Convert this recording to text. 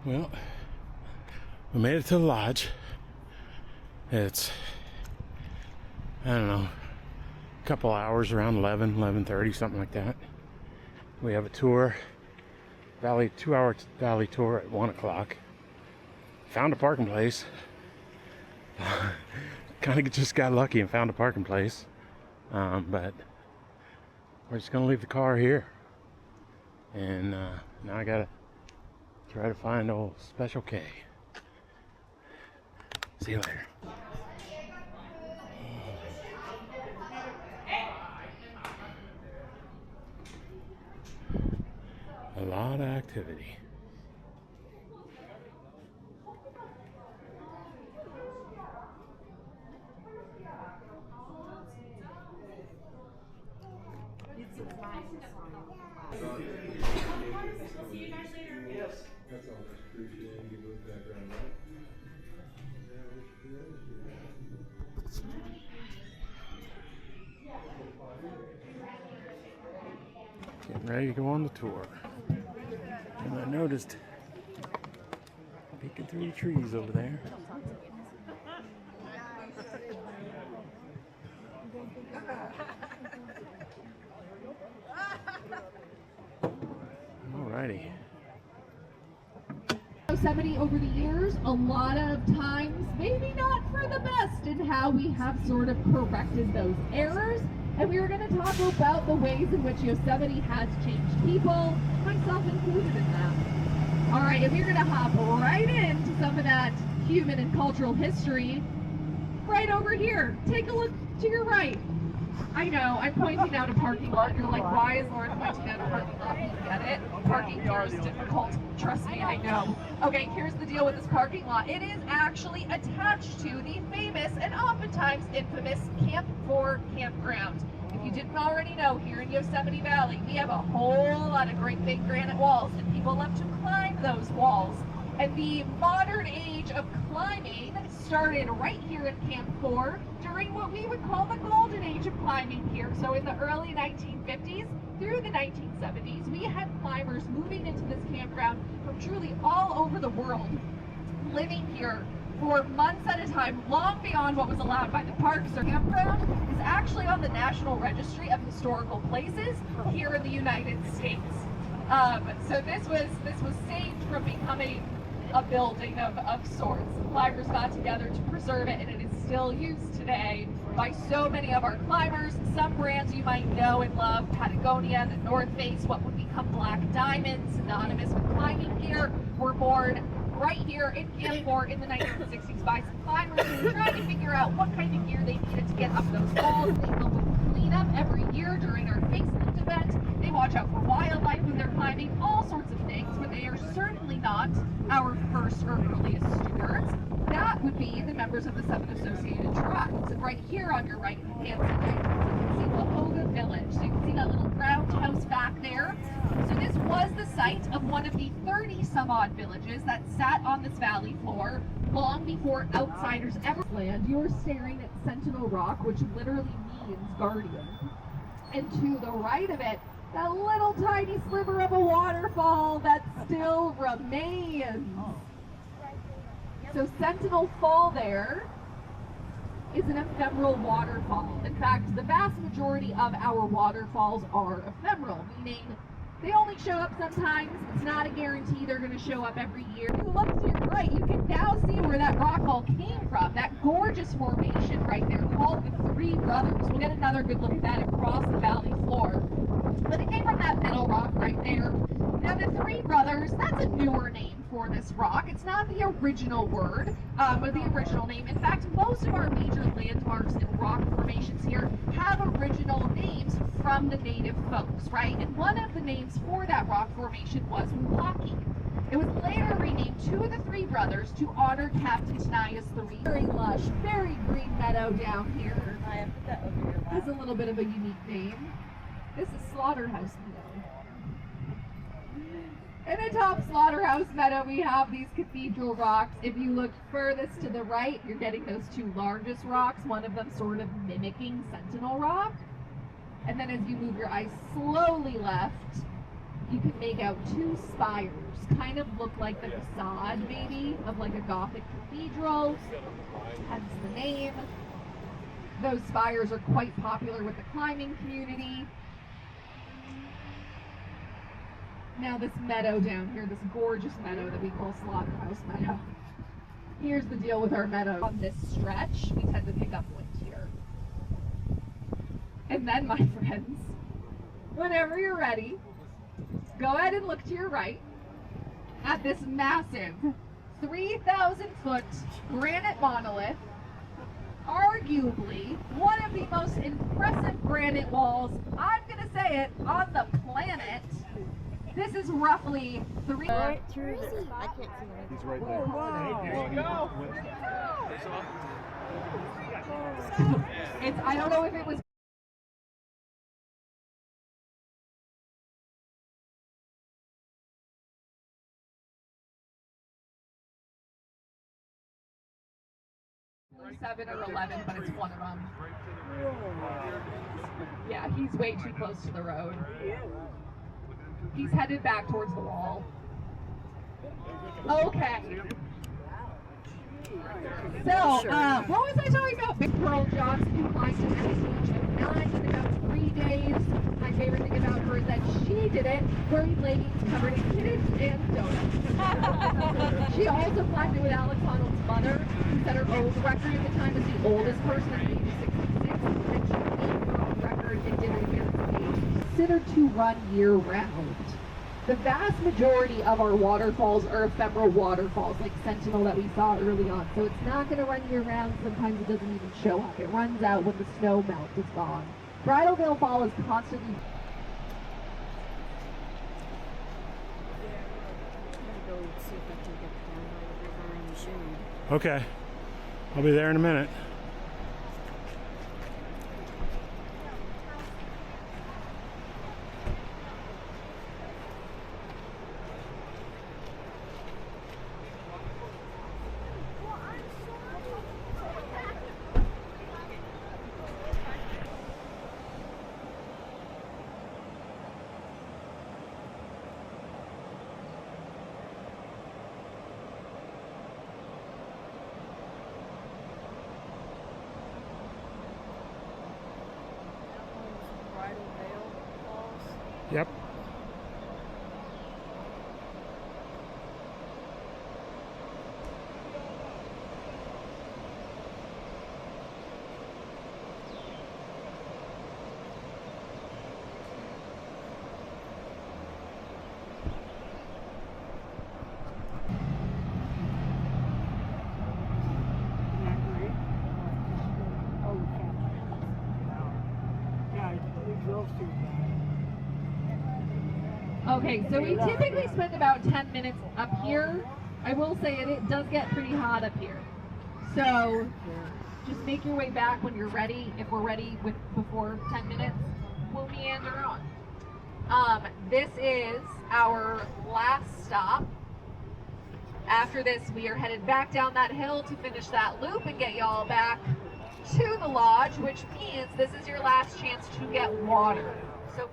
Well, we made it to the lodge. It's, I don't know, a couple hours, around 11:30, something like that. We have a tour, 2-hour valley tour at 1 o'clock. Found a parking place. Kind of just got lucky and found a parking place. But we're just gonna leave the car here. And now I gotta try to find old Special K. See you later. A lot of activity. See you guys later. Yes. That's all. Appreciate you moved background. Getting ready to go on the tour. And I noticed peeking through the trees over there. Alrighty. Yosemite over the years, a lot of times, maybe not for the best in how we have sort of corrected those errors. And we were going to talk about the ways in which Yosemite has changed people, myself included in that. All right, and we're going to hop right into some of that human and cultural history right over here. Take a look to your right. I know, I'm pointing out a parking lot. You're like, why is Lauren pointing out a parking lot? You get it? Parking here is difficult. Trust me, I know. Okay, here's the deal with this parking lot. It is actually attached to the famous and oftentimes infamous Camp 4 campground. If you didn't already know, here in Yosemite Valley, we have a whole lot of great big granite walls, and people love to climb those walls. And the modern age of climbing started right here in Camp 4 during what we would call the golden age of climbing here. So in the early 1950s through the 1970s, we had climbers moving into this campground from truly all over the world, living here for months at a time, long beyond what was allowed by the parks. Or campground is actually on the National Registry of Historical Places here in the United States. So this was saved from becoming a building of sorts. Climbers got together to preserve it, and it is still used today by so many of our climbers. Some brands you might know and love, Patagonia, the North Face, what would become Black Diamond, synonymous with climbing gear, were born right here in Camp 4 in the 1960s by some climbers who were trying to figure out what kind of gear they needed to get up those walls. They help with cleanup every year during our facelift event. They watch out for wildlife when they're climbing, all sorts of things, but they are certainly not our first or earliest stewards. That would be the members of the 7 associated tribes. And right here on your right-hand side, you can see Lahoga Village. So you can see that little round house back there. So this was the site of one of the 30-some-odd villages that sat on this valley floor long before outsiders ever land. You're staring at Sentinel Rock, which literally means guardian. And to the right of it, that little tiny sliver of a waterfall that still remains. So Sentinel Fall there is an ephemeral waterfall. In fact, the vast majority of our waterfalls are ephemeral, meaning they only show up sometimes. It's not a guarantee they're going to show up every year. If you look to your right, you can now see where that rock all came from. That gorgeous formation right there called the Three Brothers. We'll get another good look at that across the valley floor. But it came from that middle rock right there. Now the Three Brothers, that's a newer name for this rock. It's not the original word, or the original name. In fact, most of our major landmarks and rock formations here have original names from the native folks, right? And one of the names for that rock formation was floppy. It was later renamed to the Three Brothers to honor Captain Tenaya's three. Very lush, very green meadow down here. I put that over your lap. Has a little bit of a unique name. This is Slaughterhouse Meadow. In atop Slaughterhouse Meadow, we have these cathedral rocks. If you look furthest to the right, you're getting those two largest rocks, one of them sort of mimicking Sentinel Rock. And then as you move your eyes slowly left, you can make out two spires, kind of look like the facade maybe of like a Gothic cathedral, hence the name. Those spires are quite popular with the climbing community. Now this meadow down here, this gorgeous meadow that we call Slaughterhouse Meadow. Here's the deal with our meadow. On this stretch, we tend to pick up wind here. And then, my friends, whenever you're ready, go ahead and look to your right at this massive 3,000-foot granite monolith, arguably one of the most impressive granite walls, I'm going to say it, on the planet. This is roughly Right through the, I can't see him. He's right there. It's, I don't know if it was seven or 11, but it's one of them. Yeah, he's way too close to the road. He's headed back towards the wall. Okay. So, what was I talking about? Big Pearl Johnson, who climbed an age of 9 in about 3 days. My favorite thing about her is that she did it wearing leggings covered in kittens and donuts. She also climbed it with Alex Honnold's mother, who set her own record at the time as the oldest person at the age of 66, and she beat her own record and did it again at the age. Considered to run year-round. The vast majority of our waterfalls are ephemeral waterfalls, like Sentinel that we saw early on. So it's not going to run year-round. Sometimes it doesn't even show up. It runs out when the snow melt is gone. Bridal Veil Fall is constantly... I'm gonna go see if I can get down by the river in the shade. Okay. I'll be there in a minute. Bridal Veil Falls. Yep. Okay, so we typically spend about 10 minutes up here. I will say it does get pretty hot up here. So just make your way back when you're ready. If we're ready before 10 minutes, we'll meander on. This is our last stop. After this, we are headed back down that hill to finish that loop and get y'all back to the lodge, which means this is your last chance to get water. So